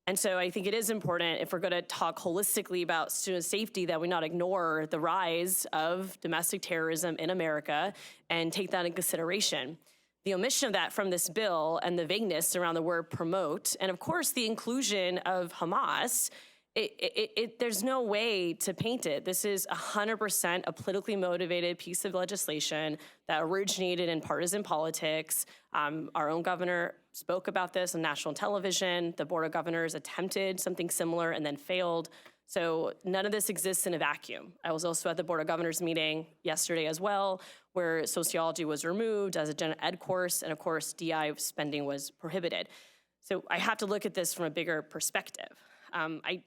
And so I think it is important, if we're going to talk holistically about student safety, that we not ignore the rise of domestic terrorism in America and take that into consideration. The omission of that from this bill and the vagueness around the word promote, and of course the inclusion of Hamas, there's no way to paint it. This is 100% a politically motivated piece of legislation that originated in partisan politics. Our own governor spoke about this on national television. The Board of Governors attempted something similar and then failed. So none of this exists in a vacuum. I was also at the Board of Governors meeting yesterday as well, where sociology was removed as a gen ed course, and of course DI spending was prohibited. So I have to look at this from a bigger perspective. I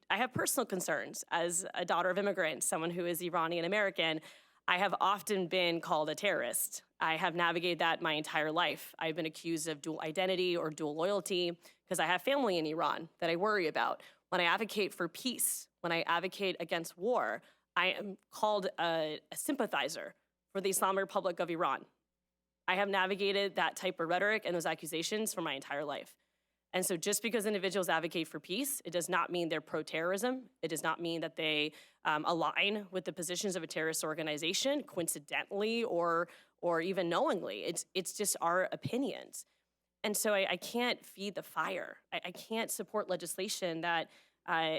have personal concerns as a daughter of immigrants, someone who is Iranian American. I have often been called a terrorist. I have navigated that my entire life. I've been accused of dual identity or dual loyalty because I have family in Iran that I worry about. When I advocate for peace, when I advocate against war, I am called a sympathizer for the Islamic Republic of Iran. I have navigated that type of rhetoric and those accusations for my entire life. And so just because individuals advocate for peace, it does not mean they're pro-terrorism. It does not mean that they align with the positions of a terrorist organization, coincidentally or even knowingly. It's just our opinions. And so I can't feed the fire. I can't support legislation that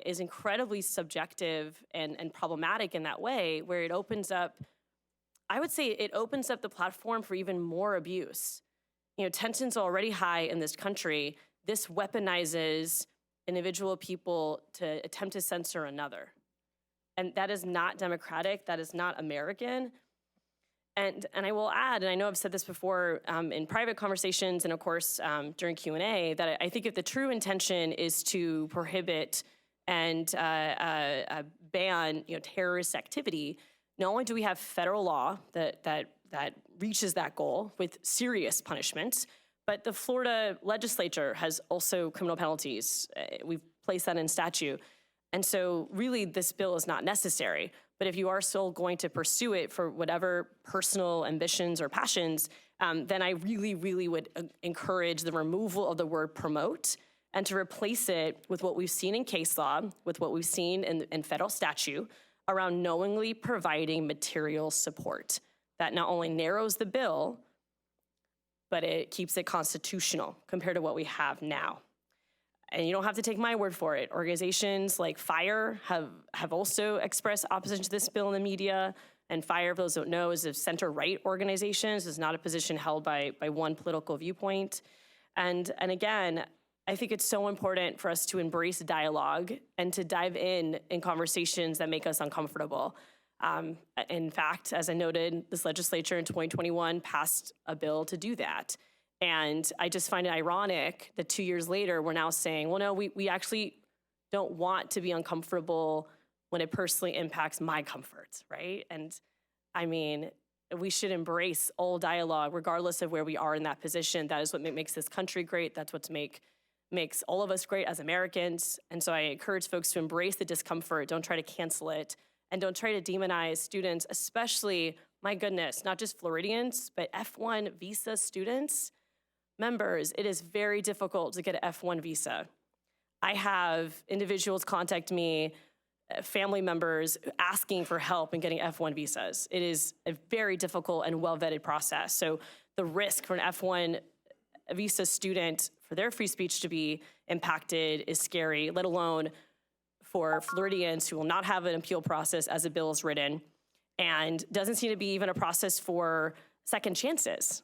is incredibly subjective and problematic in that way, where it opens up, I would say it opens up the platform for even more abuse. You know, tensions are already high in this country. This weaponizes individual people to attempt to censor another. And that is not democratic, that is not American. And I will add, and I know I've said this before in private conversations and of course during Q&A, that I think if the true intention is to prohibit and ban terrorist activity, not only do we have federal law that reaches that goal with serious punishments, but the Florida legislature has also criminal penalties. We've placed that in statute. And so really this bill is not necessary. But if you are still going to pursue it for whatever personal ambitions or passions, then I really, really would encourage the removal of the word promote and to replace it with what we've seen in case law, with what we've seen in federal statute around knowingly providing material support. That not only narrows the bill, but it keeps it constitutional compared to what we have now. And you don't have to take my word for it. Organizations like FIRE have also expressed opposition to this bill in the media. And FIRE, for those who don't know, is a center-right organization. This is not a position held by one political viewpoint. And again, I think it's so important for us to embrace dialogue and to dive in conversations that make us uncomfortable. In fact, as I noted, this legislature in 2021 passed a bill to do that. And I just find it ironic that 2 years later, we're now saying, well, no, we actually don't want to be uncomfortable when it personally impacts my comfort, right? And I mean, we should embrace all dialogue, regardless of where we are in that position. That is what makes this country great. That's what makes all of us great as Americans. And so I encourage folks to embrace the discomfort. Don't try to cancel it. And don't try to demonize students, especially, my goodness, not just Floridians, but F1 visa students. Members, it is very difficult to get an F1 visa. I have individuals contact me, family members, asking for help in getting F1 visas. It is a very difficult and well-vetted process. So the risk for an F1 visa student for their free speech to be impacted is scary, let alone for Floridians who will not have an appeal process as the bill is written, and doesn't seem to be even a process for second chances.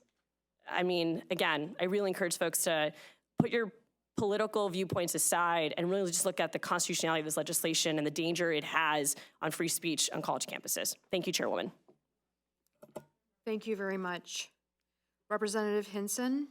I mean, again, I really encourage folks to put your political viewpoints aside and really just look at the constitutionality of this legislation and the danger it has on free speech on college campuses. Thank you, Chairwoman. Thank you very much. Representative Hinson.